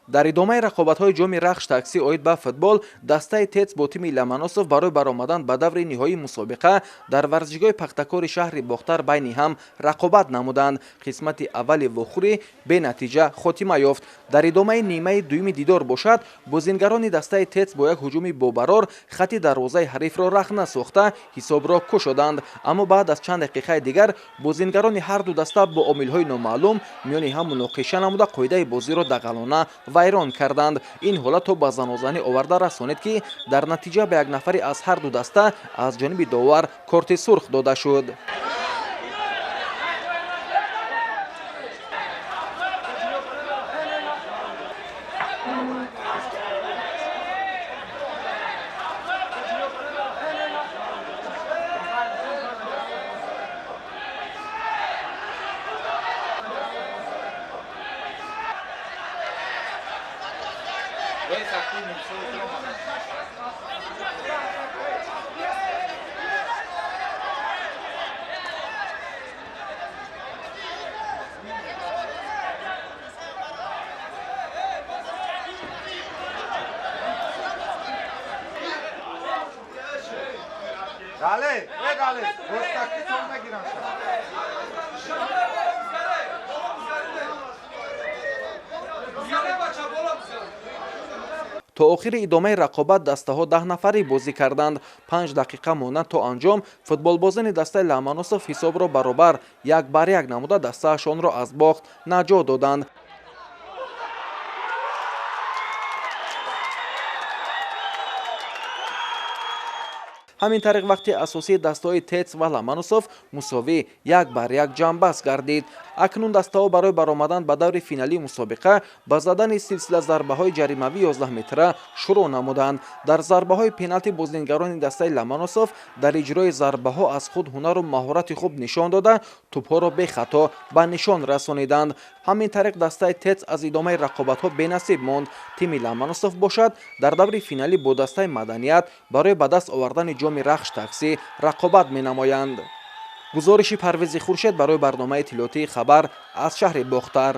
дар идомаи рақобатҳои ҷоми рахш таксӣ оид ба футбол, дастаи ТЕЦ бо тими Ломоносов барои баромадан ба даври ниҳоии мусобиқа дар варзишгоҳи пахтакори шаҳри Бохтар байни ҳам рақобат намуданд. қисмати аввали вохӯрӣ бенатиҷа хотима ёфт. дар идомаи нимаи дуюми дидор бошад, бозингарони дастаи ТЕЦ бо як ҳуҷуми бобарор хати дарвозаи ҳарифро рахна сохта ҳисобро кушоданд, аммо баъд аз чанд дақиқаи дигар бозингарони ҳарду даста бо омилҳои номаълум миёни ҳам муноқиша намуда қоидаи бозиро дағалона вайрон карданд. ин ҳолат то ба занозанӣ оварда расонид, ки дар натиҷа ба як нафаре аз ҳарду даста аз ҷониби довар корти сурх дода шуд. то охири идомаи рақобат дастаҳо 10 нафарӣ бозӣ карданд. 5 дақиқа монанд то анҷом футболбозани дастаи Ломоносов ҳисобро баробар 1-1 намуда дастаашонро аз бохт наҷот доданд. ҳамин тариқ вақти асосии дастаҳои ТЕЦ ва Ломоносов мусовӣ 1-1 ҷамъбаст гардид. акнун дастаҳо барои баромадан ба даври финалии мусобиқа ба задани силсила зарбаҳои ҷаримавии 11 метра шурӯъ намуданд. дар зарбаҳои пеналти бозингарони дастаи Ломоносов дар иҷрои зарбаҳо аз худ ҳунару маҳорати хуб нишон дода, тӯбҳоро бехато ба нишон расониданд. ҳамин тариқ дастаи ТЕЦ аз идомаи рақобатҳо бенасиб монд. тими Ломоносов бошад дар даври финалӣ бо дастаи Маданият барои ба даст овардани ҷоми рахш таксӣ рақобат менамоянд. гузориши Парвези Хуршед барои барномаи иттилоотии Хабар аз шаҳри Бохтар.